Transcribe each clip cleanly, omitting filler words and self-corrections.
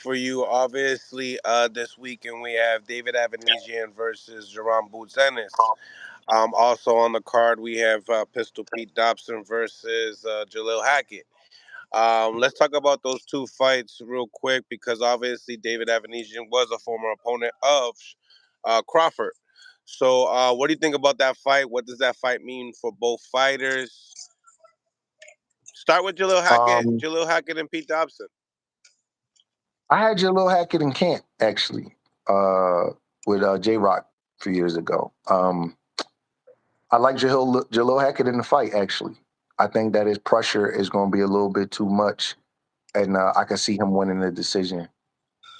for you. Obviously, this weekend we have David Avanesyan versus Jaron Ennis. Also on the card we have Pistol Pete Dobson versus Jalil Hackett. Let's talk about those two fights real quick because obviously David Avanesyan was a former opponent of Crawford. So, what do you think about that fight? What does that fight mean for both fighters? Start with Um, Jalil Hackett and Pete Dobson. I had your little Hackett in camp actually, uh, with J Rock a few years ago. I like Jalil Hackett in the fight actually. I think that his pressure is going to be a little bit too much, and I can see him winning the decision.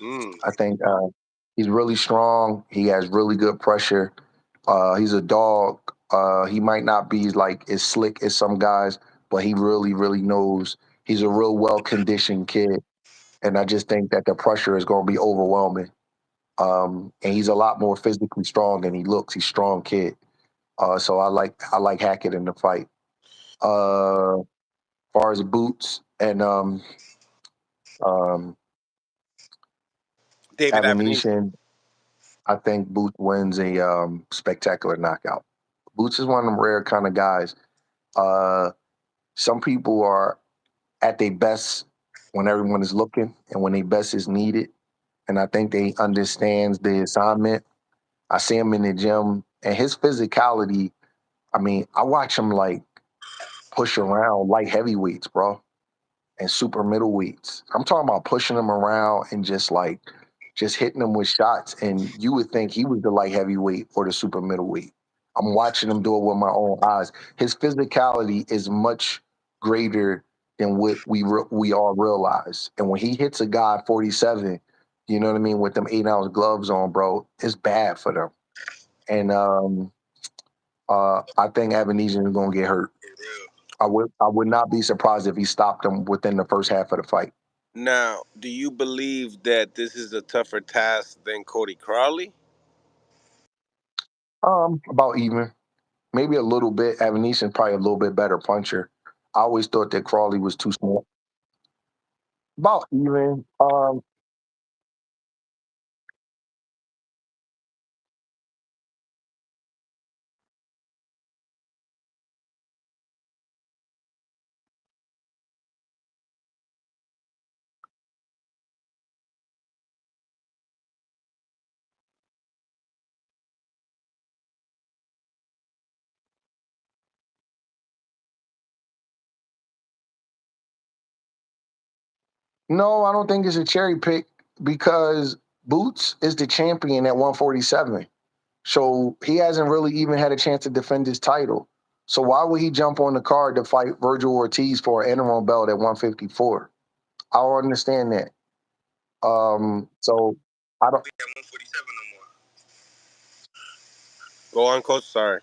Mm. I think he's really strong. He has really good pressure. He's a dog. He might not be like as slick as some guys, but he really, really knows. He's a real well conditioned kid, and I just think that the pressure is going to be overwhelming. And he's a lot more physically strong than he looks. He's a strong kid. So I like Hackett in the fight. As far as Boots and um, David Avanesyan. Avanesyan, I think Boots wins a spectacular knockout. Boots is one of them rare kind of guys. Uh, some people are at their best when everyone is looking and when their best is needed. And I think they understands the assignment. I see him in the gym and his physicality. I mean, I watch him like push around light heavyweights, bro, and super middleweights. I'm talking about pushing them around and just hitting them with shots. And you would think he was the light heavyweight or the super middleweight. I'm watching him do it with my own eyes. His physicality is much greater than what we all realize. And when he hits a guy at 47, you know what I mean, with them 8-ounce gloves on, bro, it's bad for them. And I think Avanesyan is gonna get hurt. I would not be surprised if he stopped him within the first half of the fight. Now, do you believe that this is a tougher task than Cody Crowley? About even. Maybe a little bit. Avanesyan probably a little bit better puncher. I always thought that Crawley was too small. About even. No, I don't think it's a cherry pick because Boots is the champion at 147. So he hasn't really even had a chance to defend his title. So why would he jump on the card to fight Virgil Ortiz for an interim belt at 154? I don't understand that. So I don't. Go on, coach. Sorry.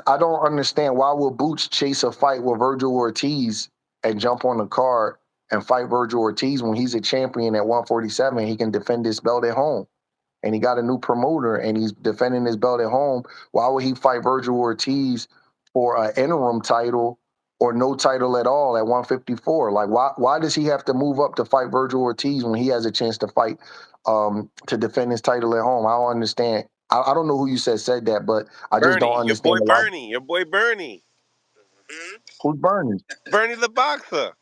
I don't understand why would Boots chase a fight with Virgil Ortiz and jump on the card and fight Virgil Ortiz when he's a champion at 147. He can defend his belt at home. And he got a new promoter and he's defending his belt at home. Why would he fight Virgil Ortiz for an interim title or no title at all at 154? Like why does he have to move up to fight Virgil Ortiz when he has a chance to fight to defend his title at home? I don't understand. I don't know who you said that, but I just don't Bernie, your understand boy the logic. Bernie, your boy Bernie. Who's Burning? Bernie the boxer.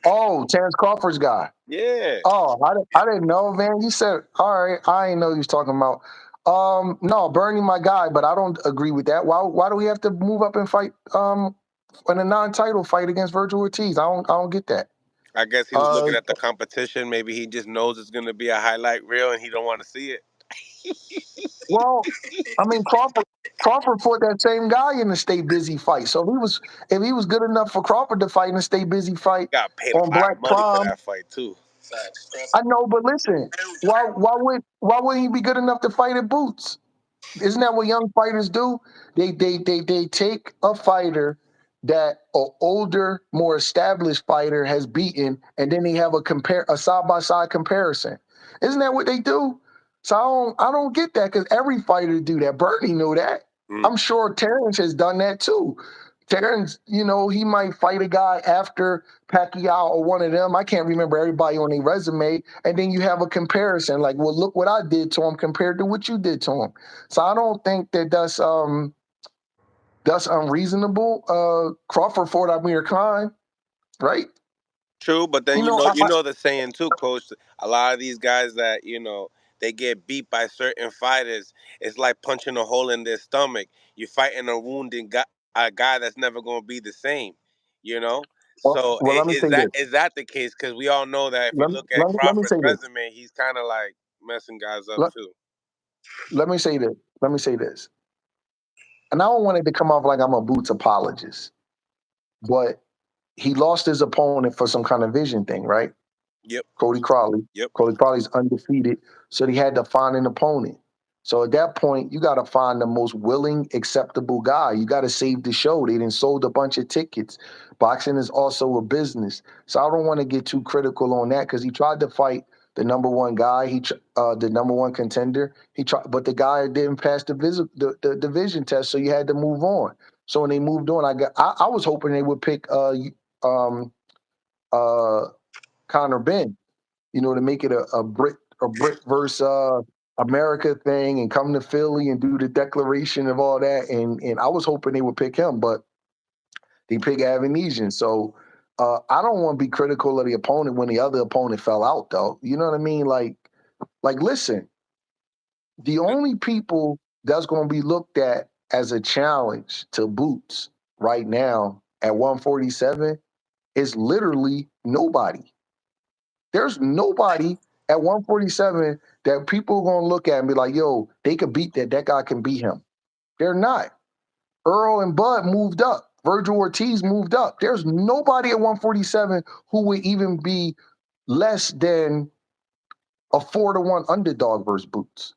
Oh, Terrence Crawford's guy. Yeah. Oh, I didn't know, man. You said, all right, I didn't know you was talking about. No, Bernie, my guy, but I don't agree with that. Why do we have to move up and fight in a non-title fight against Virgil Ortiz? I don't get that. I guess he was Uh, looking at the competition. Maybe he just knows it's going to be a highlight reel and he don't want to see it. well, I mean Crawford fought that same guy in the Stay Busy fight. So if he was good enough for Crawford to fight in the Stay Busy fight Got paid a on lot Black of money for Prime, that fight too. I know, but listen, why would he be good enough to fight at Boots? Isn't that what young fighters do? They take a fighter that an older, more established fighter has beaten, and then they have a side by side comparison. Isn't that what they do? So I don't get that because every fighter do that. Bernie knew that. Mm. I'm sure Terrence has done that too. Terrence, he might fight a guy after Pacquiao or one of them. I can't remember everybody on their resume. And then you have a comparison, like, well, look what I did to him compared to what you did to him. So I don't think that's unreasonable. Crawford fought Amir Khan, right? True, but then You know, you know the saying too, coach. A lot of these guys that they get beat by certain fighters. It's like punching a hole in their stomach. You're fighting a wounded guy, a guy that's never going to be the same. You know. So well, let me say this. is that the case? Because we all know that if you Let, look at let me Crawford's say this. resume, he's kind of like messing guys up Let, too. let me say this. Let me say this. And I don't want it to come off like I'm a Boots apologist, but he lost his opponent for some kind of vision thing, right? Yep. Cody Crowley. Yep. Cody Crowley's undefeated, so he had to find an opponent. So at that point, you got to find the most willing, acceptable guy. You got to save the show. They done sold a bunch of tickets. Boxing is also a business, so I don't want to get too critical on that because he tried to fight the number one guy. The number one contender. He tried, but the guy didn't pass the division test, so you had to move on. So when they moved on, I was hoping they would pick um uh Conor Ben, to make it a Brit versus America thing and come to Philly and do the declaration of all that. And I was hoping they would pick him, but they pick Avanesyan. So I don't want to be critical of the opponent when the other opponent fell out, though. You know what I mean? Listen, the only people that's going to be looked at as a challenge to Boots right now at 147 is literally nobody. There's nobody at 147 that people are going to look at and be like, yo, they could beat that. That guy can beat him. They're not. Earl and Bud moved up. Virgil Ortiz moved up. There's nobody at 147 who would even be less than a 4-1 underdog versus Boots.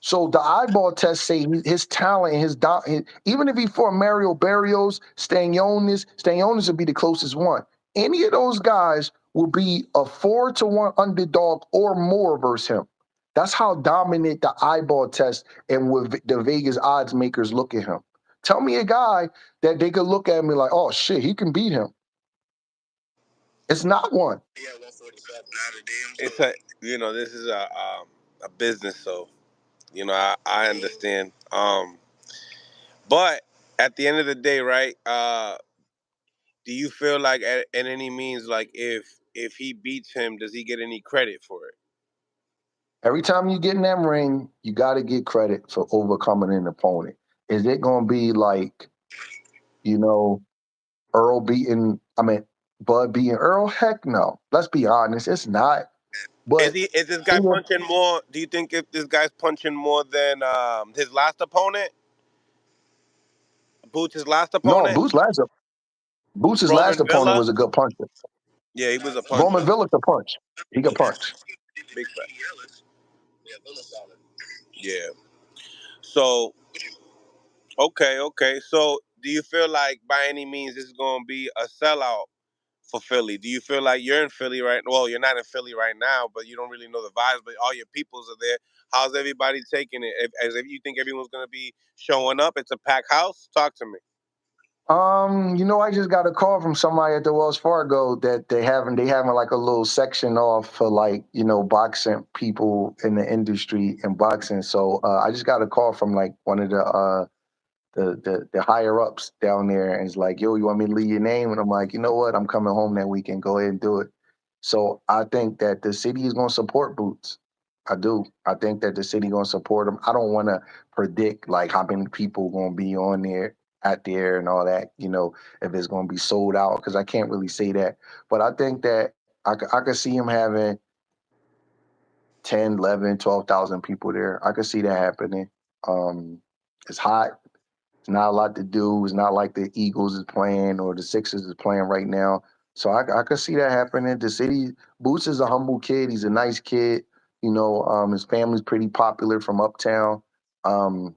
So the eyeball test say his talent, even if he fought Mario Barrios, Stanionis would be the closest one. Any of those guys will be a 4-1 underdog or more versus him. That's how dominant the eyeball test and with the Vegas odds makers look at him. Tell me a guy that they could look at me like, oh shit, he can beat him. It's not one. It's a this is a business, so I understand. But at the end of the day, right? Do you feel like at any means, like if he beats him, does he get any credit for it? Every time you get in that ring, you got to get credit for overcoming an opponent. Is it going to be like, you know, Earl beating, I mean, Bud beating Earl? Heck no. Let's be honest, it's not. But Is this guy punching more? Do you think if this guy's punching more than his last opponent, Boots' last no, opponent, Boots' last Roman opponent Villa? was a good puncher. Yeah, he was a Roman puncher. Villa could punch. He could punch. Big fat. Yeah. So okay. So do you feel like by any means this is going to be a sellout for Philly? Do you feel like you're in Philly right? Well, you're not in Philly right now, but you don't really know the vibes. But all your peoples are there. How's everybody taking it? As if you think everyone's going to be showing up, it's a packed house. Talk to me. I just got a call from somebody at the Wells Fargo that they having like a little section off for like, boxing people in the industry and boxing. So I just got a call from like one of the higher ups down there and it's like, yo, you want me to leave your name? And I'm like, you know what? I'm coming home that weekend. Go ahead and do it. So I think that the city is going to support Boots. I do. I think that the city going to support him. I don't want to predict like how many people going to be on there at there and all that, if it's going to be sold out because I can't really say that. But I think that I could see him having 10, 11, 12,000 people there. I could see that happening. It's hot. It's not a lot to do. It's not like the Eagles is playing or the Sixers is playing right now. So I could see that happening. The city, Boots is a humble kid. He's a nice kid. His family's pretty popular from uptown. Um,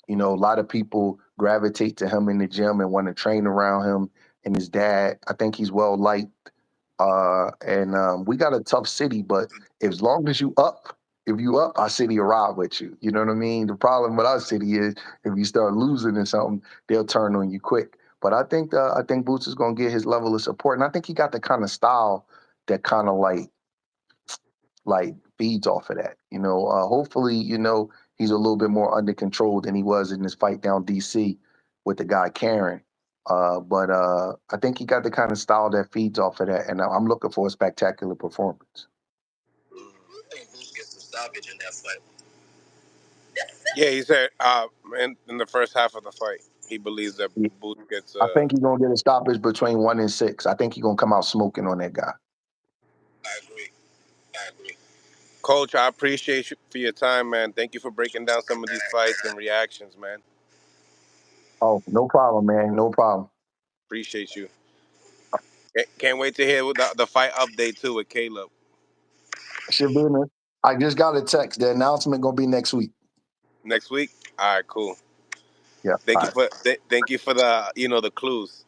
a lot of people gravitate to him in the gym and want to train around him and his dad. I think he's well liked. And we got a tough city, but as long as you up If you up, our city will ride with you. You know what I mean? The problem with our city is if you start losing in something, they'll turn on you quick. But I think Boots is gonna get his level of support, and I think he got the kind of style that kind of like feeds off of that. Hopefully, he's a little bit more under control than he was in his fight down DC with the guy Karen. But I think he got the kind of style that feeds off of that, and I'm looking for a spectacular performance. I think Boots gets the stoppage in that fight. Yeah, he said in the first half of the fight, he believes that Boots gets. I think he's gonna get a stoppage between 1 and 6. I think he's gonna come out smoking on that guy. I agree. I agree. Coach, I appreciate you for your time, man. Thank you for breaking down some of these fights and reactions, man. Oh, no problem, man. No problem. Appreciate you. Can't wait to hear the fight update too with Caleb Shit business. I just got a text. The announcement gonna be next week. next week. All right, cool. Yeah. All right. Thank you for the the clues.